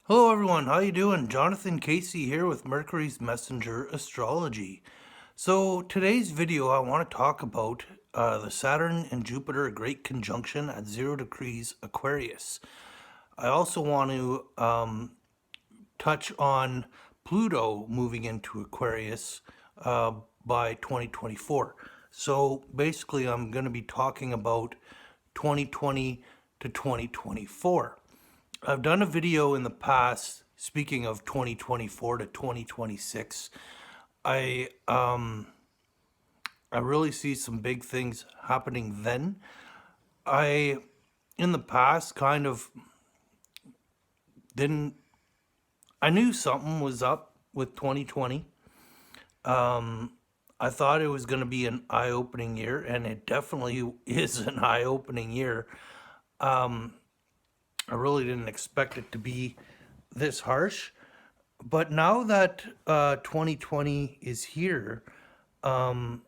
Hello everyone, how you doing? Jonathan Casey here with Mercury's Messenger Astrology. So today's video I want to talk about the Saturn and Jupiter Great Conjunction at 0 degrees Aquarius. I also want to touch on Pluto moving into Aquarius by 2024. So basically I'm going to be talking about 2020 to 2024. I've done a video in the past speaking of 2024 to 2026. I I really see some big things happening then. I in the past kind of didn't I knew something was up with 2020. I thought it was going to be an eye-opening year, and it definitely is an eye-opening year. I really didn't expect it to be this harsh. But now that 2020 is here, I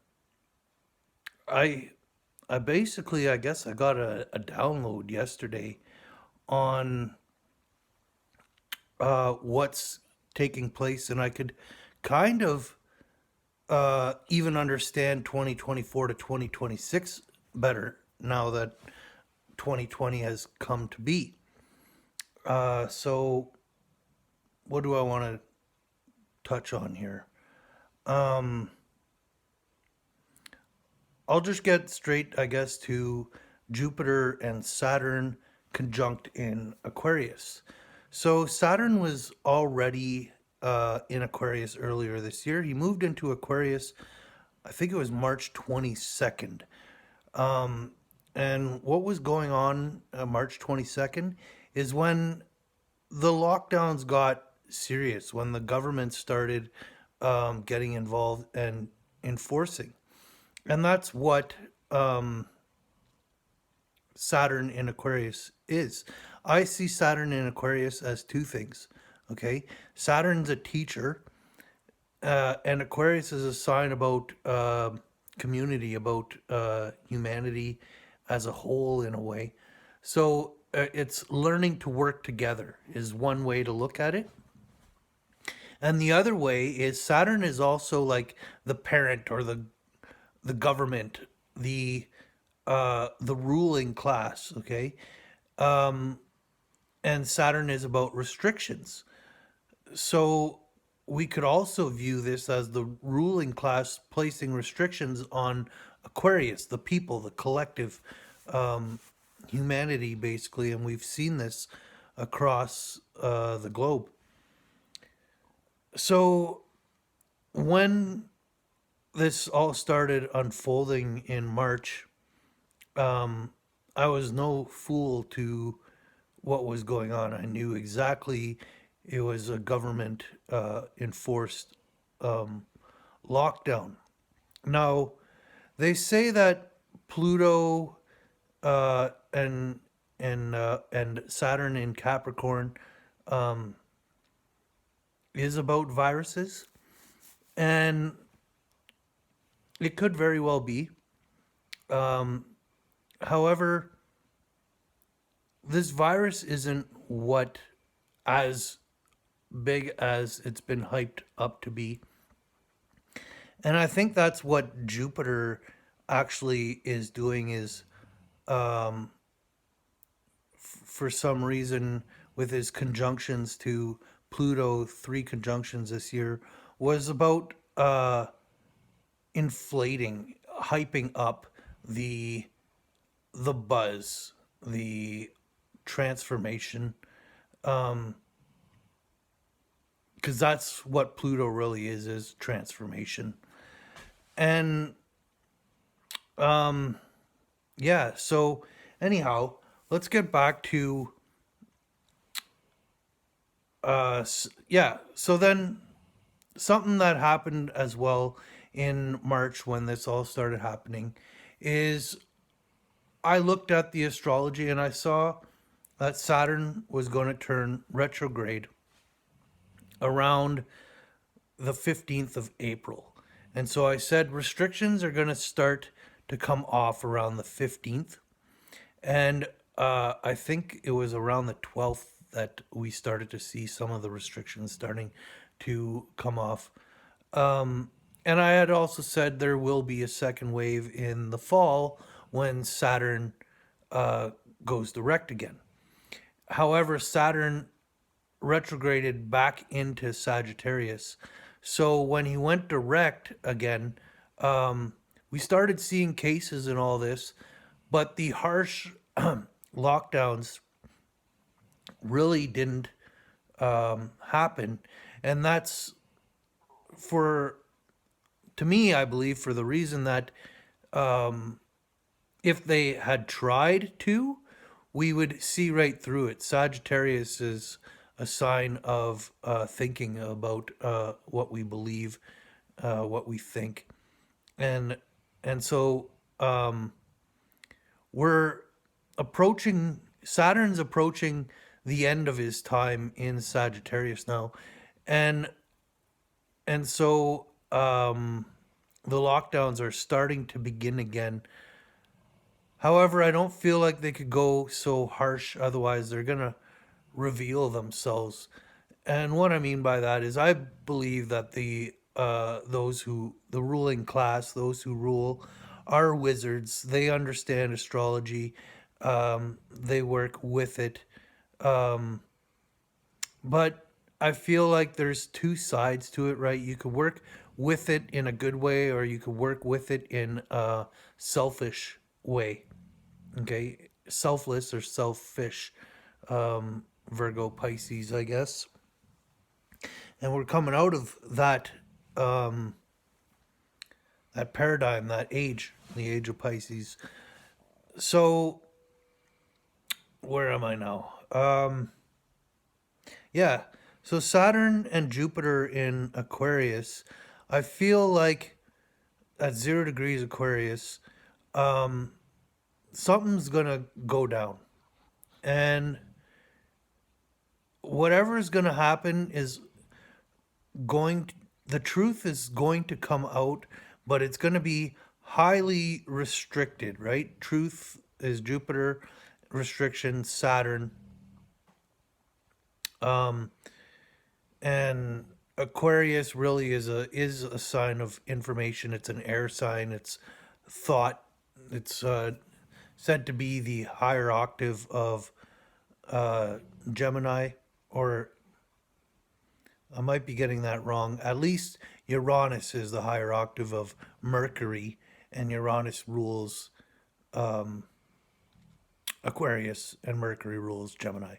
I basically I guess I got a download yesterday on what's taking place, and I could kind of even understand 2024 to 2026 better now that 2020 has come to be. So what do I want to touch on here? I'll just get straight, I guess, to Jupiter and Saturn conjunct in Aquarius. So Saturn was already in Aquarius earlier this year. He moved into Aquarius, I think it was March 22nd. And what was going on March 22nd is when the lockdowns got serious, when the government started getting involved and enforcing. And that's what Saturn in Aquarius is. I see Saturn in Aquarius as two things. Okay, Saturn's a teacher, and Aquarius is a sign about community, about humanity as a whole, in a way. So it's learning to work together is one way to look at it. And the other way is Saturn is also like the parent or the government, the ruling class, okay? And Saturn is about restrictions. So we could also view this as the ruling class placing restrictions on Aquarius, the people, the collective humanity, basically. And we've seen this across the globe. So when this all started unfolding in March, I was no fool to what was going on. I knew exactly it was a government enforced lockdown. Now, they say that Pluto and Saturn in Capricorn is about viruses, and it could very well be. However, this virus isn't what as big as it's been hyped up to be. And I think that's what Jupiter actually is doing is for some reason with his conjunctions to Pluto, 3 conjunctions this year, was about inflating, hyping up the the buzz, the transformation, because that's what Pluto really is transformation. And yeah, so anyhow, let's get back to yeah, so then something that happened as well in March when this all started happening is I looked at the astrology and I saw that Saturn was going to turn retrograde around the 15th of April. And so I said restrictions are going to start to come off around the 15th. And I think it was around the 12th that we started to see some of the restrictions starting to come off. And I had also said there will be a second wave in the fall when Saturn uh, goes direct again. However, Saturn retrograded back into Sagittarius. So when he went direct again, we started seeing cases and all this, but the harsh lockdowns really didn't happen. And that's for, to me, I believe, for the reason that if they had tried to, we would see right through it. Sagittarius is a sign of thinking about what we believe, what we think, and so we're approaching. Saturn's approaching the end of his time in Sagittarius now, and so the lockdowns are starting to begin again. However, I don't feel like they could go so harsh, otherwise they're gonna reveal themselves. And what I mean by that is I believe that the ruling class, those who rule, are wizards. They understand astrology. They work with it. But I feel like there's two sides to it, right? You could work with it in a good way, or you could work with it in a selfish way. Okay, selfless or selfish, Virgo, Pisces, I guess. And we're coming out of that paradigm, that age, the age of Pisces. So where am I now? Yeah. So Saturn and Jupiter in Aquarius, I feel like at 0 degrees Aquarius, something's gonna go down. And whatever is gonna happen is going to, the truth is going to come out, but it's going to be highly restricted, right? Truth is Jupiter, restriction Saturn, and Aquarius really is a sign of information. It's an air sign. It's thought. It's said to be the higher octave of Gemini, or I might be getting that wrong. At least Uranus is the higher octave of Mercury, and Uranus rules Aquarius, and Mercury rules Gemini.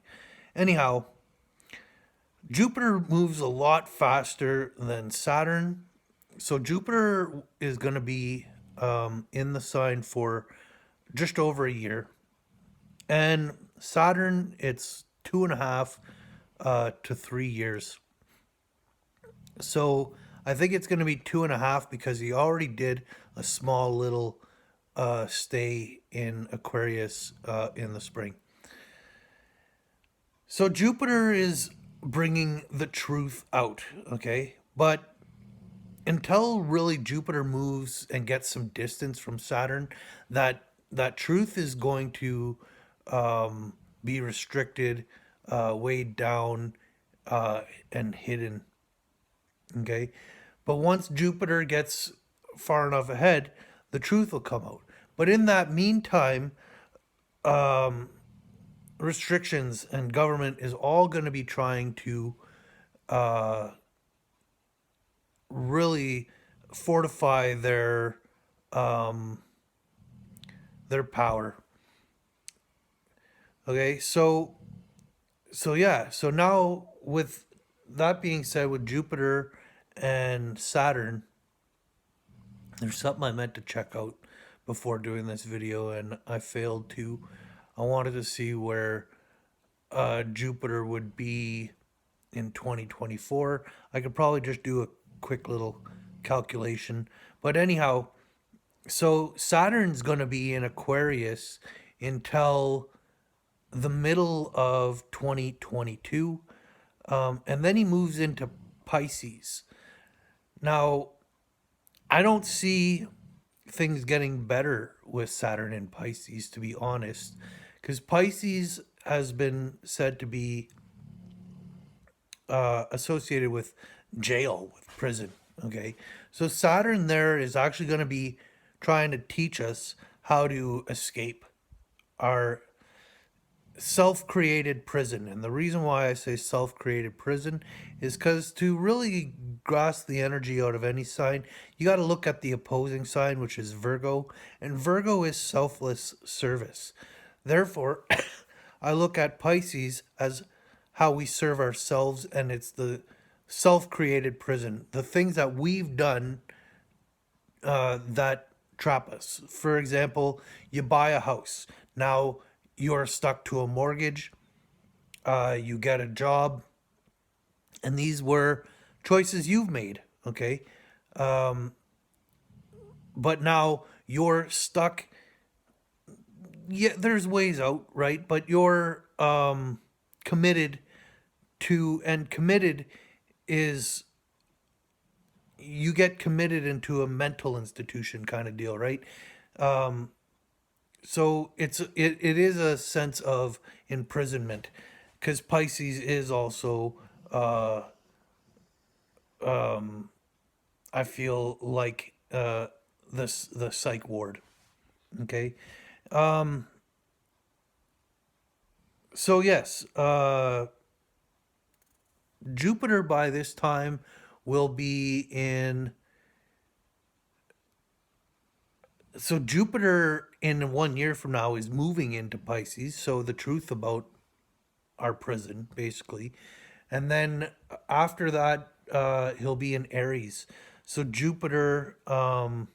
Anyhow, Jupiter moves a lot faster than Saturn. So Jupiter is going to be in the sign for just over a year. And Saturn, it's 2.5 to 3 years. So I think it's going to be 2.5 because he already did a small little stay in Aquarius in the spring. So Jupiter is bringing the truth out, okay? But until really Jupiter moves and gets some distance from Saturn, that truth is going to be restricted, weighed down, and hidden. Okay, but once Jupiter gets far enough ahead, the truth will come out. But in that meantime, restrictions and government is all going to be trying to really fortify their power. Okay, so yeah, so now with that being said, with Jupiter and Saturn, there's something I meant to check out before doing this video and I failed to. I wanted to see where Jupiter would be in 2024. I could probably just do a quick little calculation. But anyhow, so Saturn's going to be in Aquarius until the middle of 2022. And then he moves into Pisces. Now, I don't see things getting better with Saturn in Pisces, to be honest, because Pisces has been said to be associated with jail, with prison. Okay, so Saturn there is actually going to be trying to teach us how to escape our self-created prison. And the reason why I say self-created prison is because to really grasp the energy out of any sign, you got to look at the opposing sign, which is Virgo, and Virgo is selfless service. Therefore, I look at Pisces as how we serve ourselves, and it's the self-created prison, the things that we've done that trap us. For example, you buy a house. Now you're stuck to a mortgage. You get a job, and these were choices you've made. Okay, but now you're stuck. Yeah, there's ways out, right? But you're committed to, and committed is you get committed into a mental institution kind of deal, right? So it is a sense of imprisonment, because Pisces is also I feel like the psych ward. Okay, so yes, Jupiter by this time will be in. So Jupiter in 1 year from now is moving into Pisces. So the truth about our prison, basically. And then after that, he'll be in Aries. So Jupiter will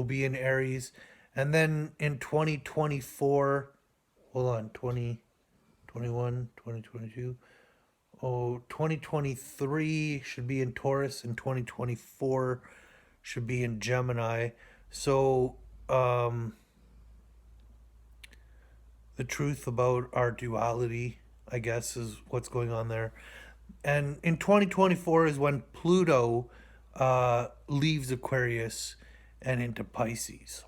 be in Aries. And then in 2024, hold on, 2021, 2022. Oh, 2023 should be in Taurus, and 2024 should be in Gemini. So, the truth about our duality, I guess, is what's going on there. And in 2024 is when Pluto leaves Aquarius and into Pisces.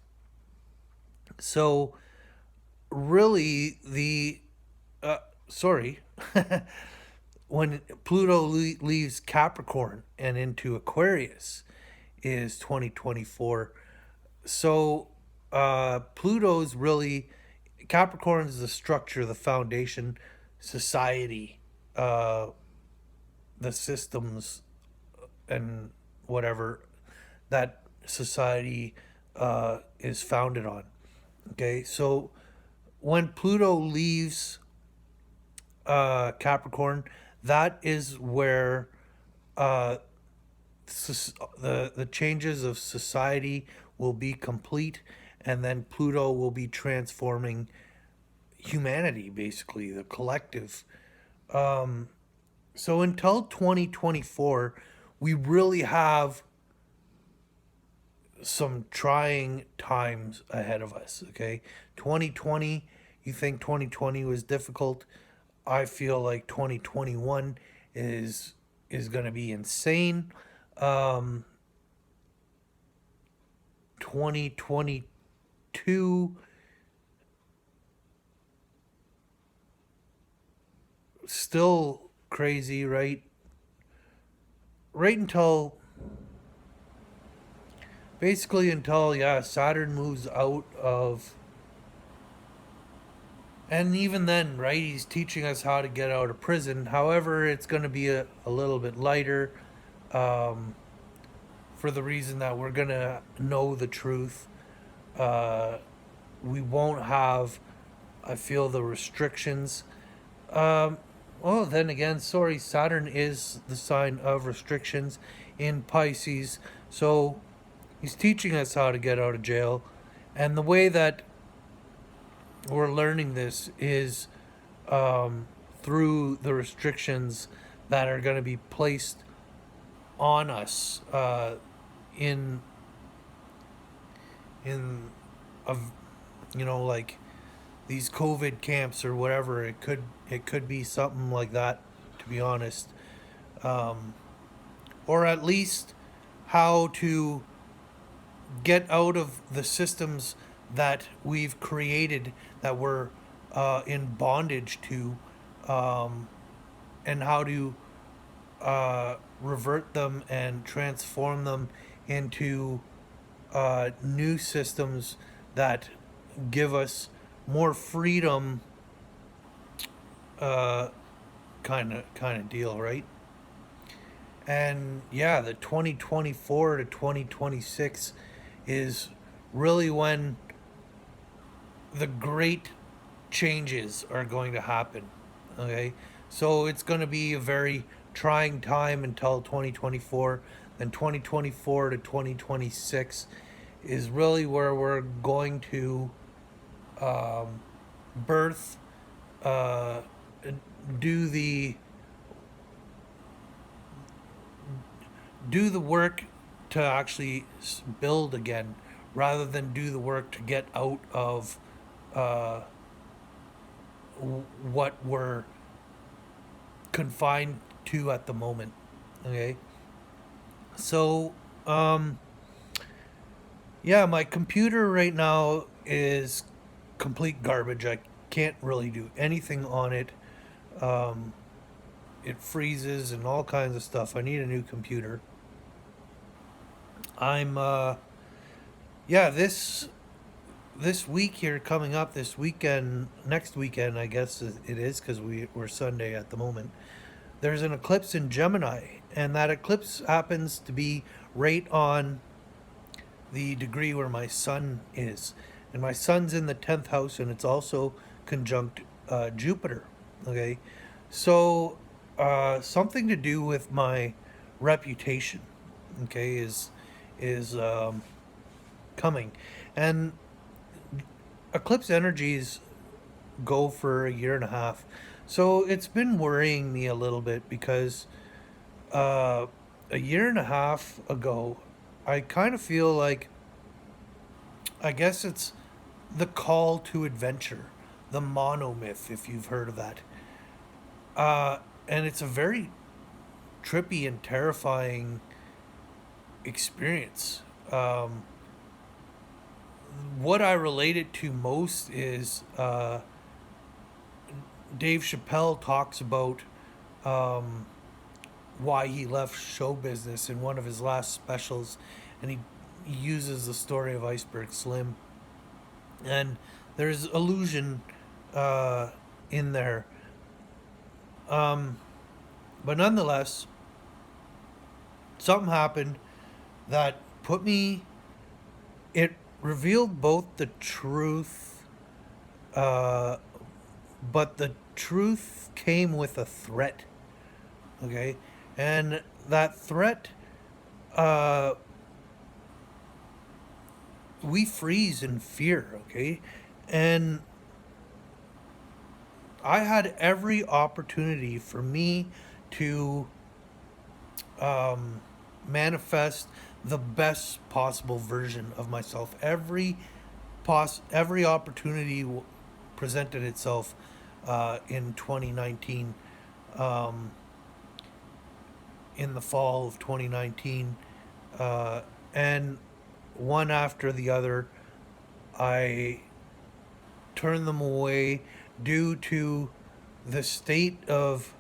So, really, sorry, when Pluto leaves Capricorn and into Aquarius is 2024. So, Pluto's really, Capricorn is the structure, the foundation, society, the systems, and whatever that society is founded on. Okay, so when Pluto leaves Capricorn, that is where the changes of society will be complete, and then Pluto will be transforming humanity, basically the collective. So until 2024, we really have some trying times ahead of us. Okay, 2020, you think 2020 was difficult? I feel like 2021 is going to be insane. 2022 still crazy, right? Right until basically until, yeah, Saturn moves out of, and even then, right, he's teaching us how to get out of prison. However, it's going to be a little bit lighter, for the reason that we're going to know the truth. We won't have, I feel, the restrictions. Well, then again, sorry, Saturn is the sign of restrictions in Pisces. So he's teaching us how to get out of jail. And the way that we're learning this is through the restrictions that are going to be placed on us in of, like these COVID camps or whatever. It could be something like that, to be honest, or at least how to get out of the systems that we've created, that we're in bondage to, and how to revert them and transform them into new systems that give us more freedom, uh, kind of deal, right? And yeah, the 2024 to 2026 is really when the great changes are going to happen. Okay, so it's going to be a very trying time until 2024. Then 2024 to 2026 is really where we're going to um, birth, uh, do the do the work to actually build again, rather than do the work to get out of uh, what we're confined to at the moment. Okay, so yeah, my computer right now is complete garbage. I can't really do anything on it. Um, it freezes and all kinds of stuff. I need a new computer. I'm yeah, this week here coming up, this weekend, next weekend, I guess it is, because we're Sunday at the moment. There's an eclipse in Gemini, and that eclipse happens to be right on the degree where my sun is. And my sun's in the 10th house, and it's also conjunct Jupiter. Okay, so something to do with my reputation, okay, is coming. And eclipse energies go for a year and a half. So it's been worrying me a little bit because uh, a year and a half ago, I kind of feel like, I guess it's the call to adventure, the monomyth, if you've heard of that. Uh, and it's a very trippy and terrifying experience. What I relate it to most is Dave Chappelle talks about um, why he left show business in one of his last specials, and he uses the story of Iceberg Slim, and there's illusion uh, in there, um, but nonetheless, something happened that put me. It revealed both the truth, uh, but the truth came with a threat. Okay, and that threat, uh, we freeze in fear. Okay, and I had every opportunity for me to manifest the best possible version of myself. Every opportunity presented itself in 2019, um, in the fall of 2019, uh, and one after the other, I turned them away due to the state of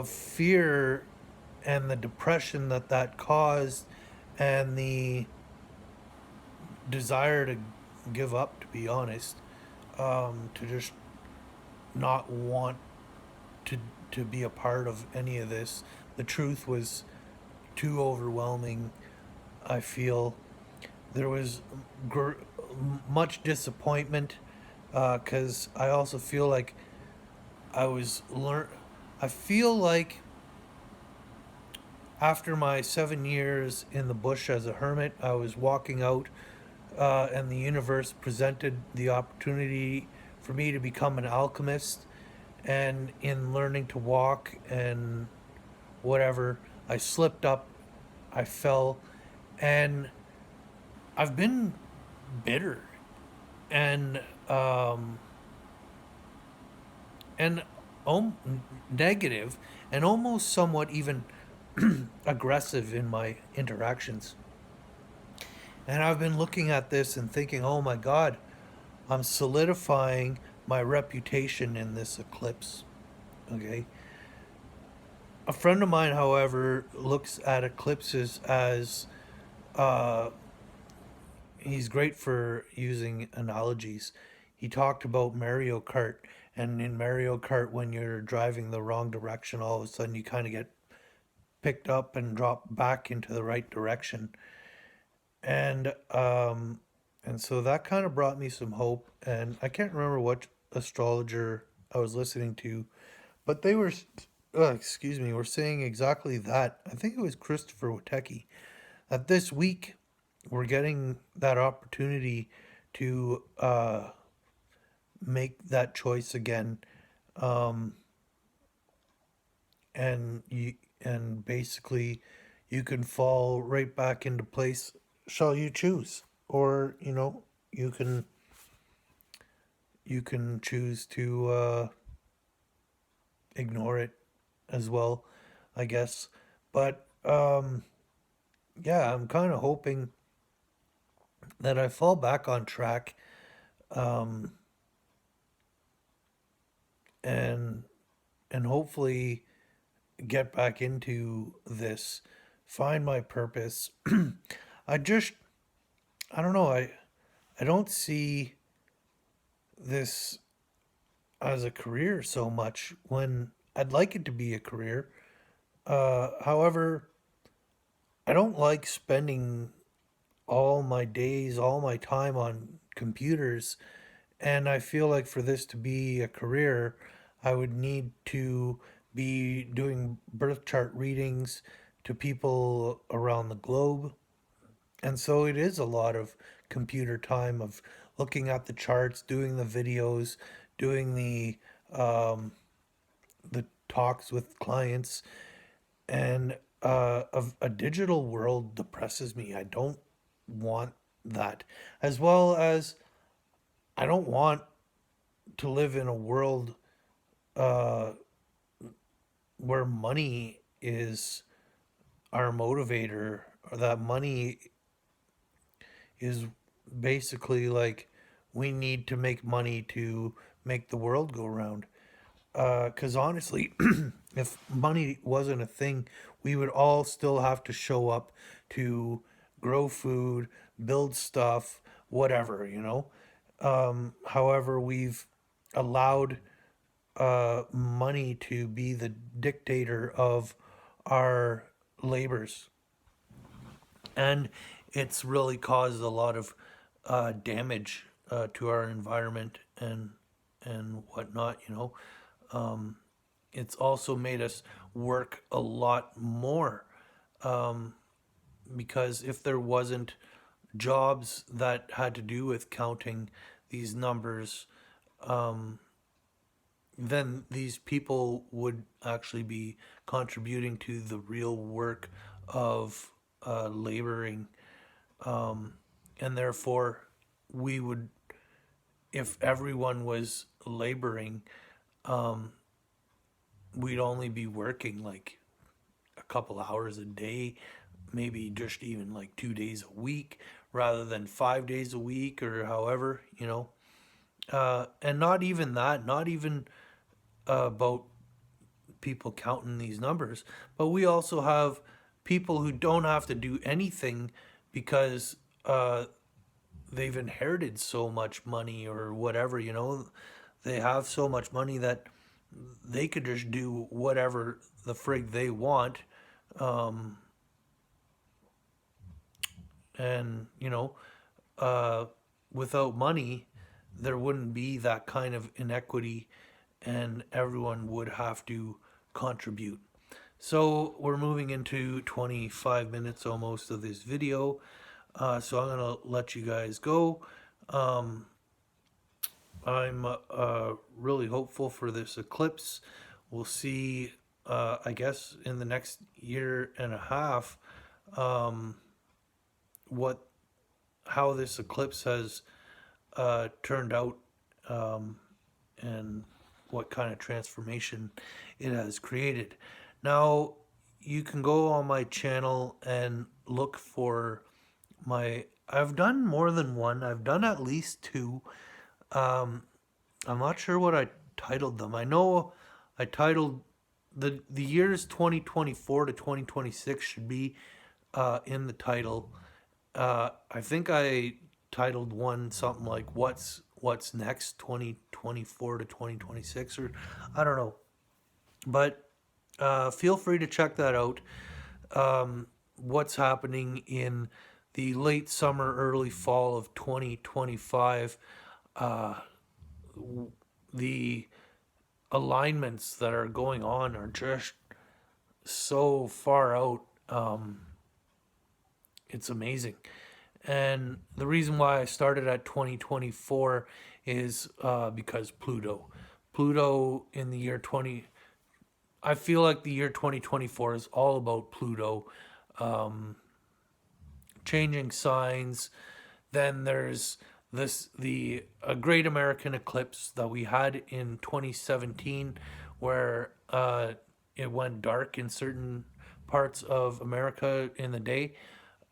fear and the depression that caused, and the desire to give up, to be honest, to just not want to to be a part of any of this. The truth was too overwhelming. I feel there was gr- much disappointment, because I also feel like I was learn. I feel like after my 7 years in the bush as a hermit, I was walking out, and the universe presented the opportunity for me to become an alchemist. And in learning to walk and whatever, I slipped up, I fell, and I've been bitter and um, and um, negative, and almost somewhat even aggressive in my interactions. And I've been looking at this and thinking, oh my God, I'm solidifying my reputation in this eclipse. Okay. A friend of mine, however, looks at eclipses as uh, he's great for using analogies. He talked about Mario Kart, and in Mario Kart, when you're driving the wrong direction, all of a sudden you kind of get picked up and dropped back into the right direction. And so that kind of brought me some hope. And I can't remember what astrologer I was listening to, but they were, excuse me, were saying exactly that. I think it was Christopher Witecki, that this week we're getting that opportunity to make that choice again, um, and you and basically you can fall right back into place. Shall you choose, or you can choose to ignore it as well, I guess. But yeah, I'm kind of hoping that I fall back on track, um, and hopefully get back into this, find my purpose. I just, I don't know, I don't see this as a career so much when I'd like it to be a career. However, I don't like spending all my days, all my time on computers. And I feel like for this to be a career, I would need to be doing birth chart readings to people around the globe. And so it is a lot of computer time of looking at the charts, doing the videos, doing um, the talks with clients, and of a digital world depresses me. I don't want that, as well as I don't want to live in a world uh, where money is our motivator, or that money is basically like we need to make money to make the world go round. Because honestly, if money wasn't a thing, we would all still have to show up to grow food, build stuff, whatever. However, we've allowed money to be the dictator of our labors, and it's really caused a lot of damage to our environment and whatnot. It's also made us work a lot more, um, because if there wasn't jobs that had to do with counting these numbers, um, then these people would actually be contributing to the real work of laboring. And therefore, we would, if everyone was laboring, um, we'd only be working like a couple hours a day, maybe just even like 2 days a week rather than 5 days a week or however. And not even that, not even about people counting these numbers, but we also have people who don't have to do anything because they've inherited so much money or whatever. They have so much money that they could just do whatever the frig they want. Um, and, uh, without money, there wouldn't be that kind of inequity and everyone would have to contribute. So we're moving into 25 minutes almost of this video. So I'm going to let you guys go. Um, I'm really hopeful for this eclipse. We'll see, I guess, in the next year and a half, um, what how this eclipse has turned out, um, and what kind of transformation it has created. Now, you can go on my channel and look for my. I've done more than one. I've done at least two. Um, I'm not sure what I titled them. I know I titled the years 2024 to 2026 should be in the title. I think I titled one something like "What's Next 2024 to 2026" or I don't know. But feel free to check that out. What's happening in the late summer, early fall of 2025? The alignments that are going on are just so far out. It's amazing. And the reason why I started at 2024 is because Pluto. Pluto in the year 20. I feel like the year 2024 is all about Pluto changing signs. Then there's the a great American eclipse that we had in 2017 where it went dark in certain parts of America in the day.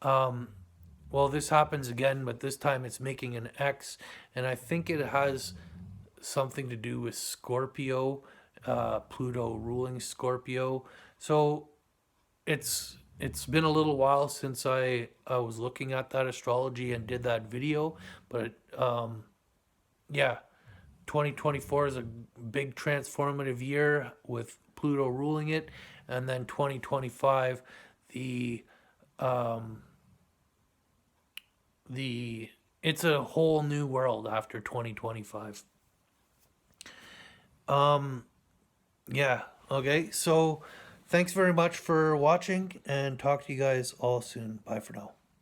Well, this happens again, but this time it's making an X, and I think it has something to do with Scorpio, Pluto ruling Scorpio. So it's been a little while since I was looking at that astrology and did that video, but yeah, 2024 is a big transformative year with Pluto ruling it, and then 2025, the the it's a whole new world after 2025. Yeah, okay. So thanks very much for watching and talk to you guys all soon. Bye for now.